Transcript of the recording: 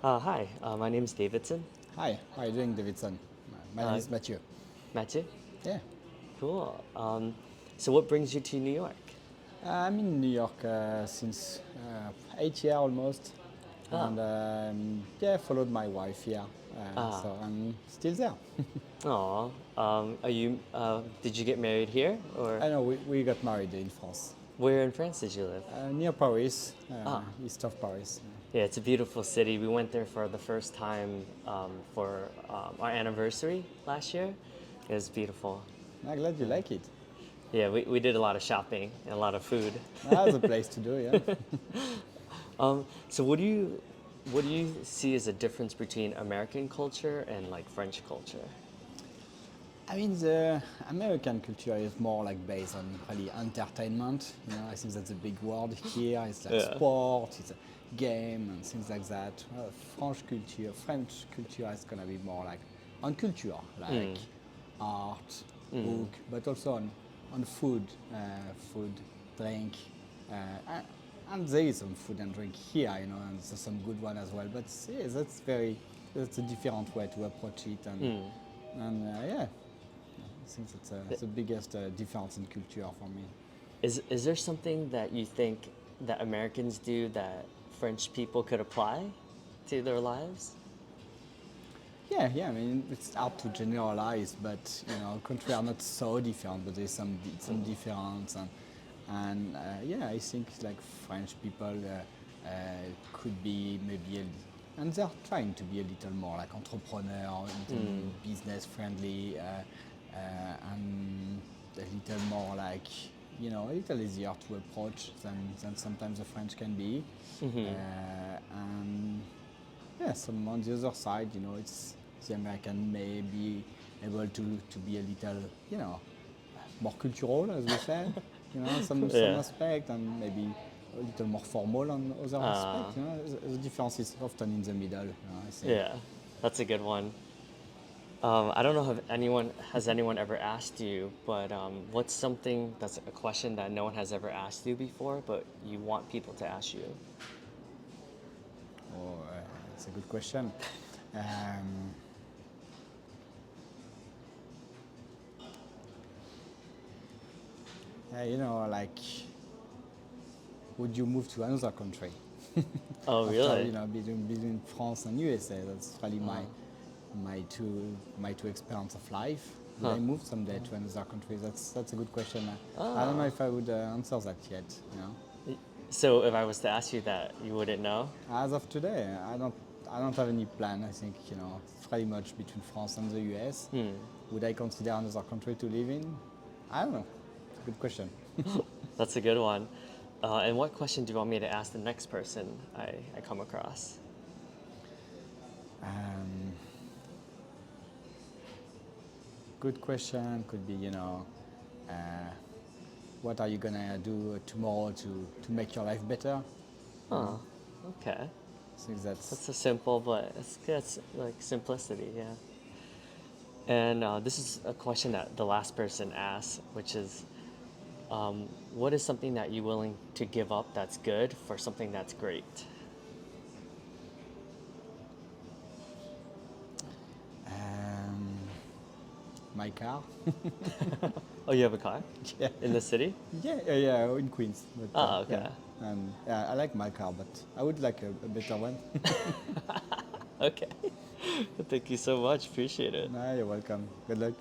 Hi, my name is Davidson. Hi, how are you doing, Davidson? My name Uh, is Mathieu. Mathieu? Yeah, Cool. So what brings you to New York? I'm in New York since 8 years almost, Oh, and yeah, followed my wife here, ah, so I'm still there. aw. Did you get married here or I know we got married in France, where in France did you live? near Paris, Ah, east of Paris. yeah, it's a beautiful city. We went there for the first time for our anniversary last year. It was beautiful. I'm glad you like it. Yeah, we did a lot of shopping and a lot of food. That's a place to do, yeah. So what do you see as a difference between American culture and like French culture? I mean, the American culture is more like based on really entertainment. You know, I think that's a big word here. It's like Yeah. sport, it's a game and things like that. French culture is gonna be more like on culture, like art, book, but also on food, food, drink, uh, and, and there is some food and drink here, you know, and there's some good one as well. But yeah, that's a different way to approach it, and yeah. I think that's the biggest difference in culture for me. Is there something that you think that Americans do that French people could apply to their lives? Yeah, yeah. I mean, it's hard to generalize, but you know, countries are not so different, but there's some difference, and yeah, I think like French people could be maybe, and they're trying to be a little more like entrepreneur, a little more business friendly, and a little more like a little easier to approach than sometimes the French can be, and yeah, some on the other side, you know, it's the American may be able to be a little, more cultural, as we said, some Yeah. aspect, and maybe a little more formal on other Uh, aspect. You know, the difference is often in the middle. I think. yeah, that's a good one. I don't know if anyone ever asked you, but what's something that's a question that no one has ever asked you before, but you want people to ask you? Oh, it's a good question. Um, like, would you move to another country Oh, after really? between France and USA? That's really Uh, my two experience of life. Would huh. I move someday to another country? That's a good question. I don't know Oh. if I would answer that yet. So if I was to ask you that, you wouldn't know? As of today, I don't have any plan. I think it's pretty much between France and the US. Would I consider another country to live in? I don't know. It's a good question. That's a good one. And what question do you want me to ask the next person I come across? Um, Good question could be, uh, what are you gonna do tomorrow to make your life better? You know, Oh, okay. I think that's That's a simple, but it's good. It's like simplicity, yeah. And this is a question that the last person asked, which is, what is something that you're willing to give up that's good for something that's great? um, my car. Oh, you have a car Yeah, in the city? yeah, in Queens. But Oh, yeah, okay. and yeah, I like my car, but I would like a better one. Okay. Thank you so much. Appreciate it. Nah, you're welcome. Good luck.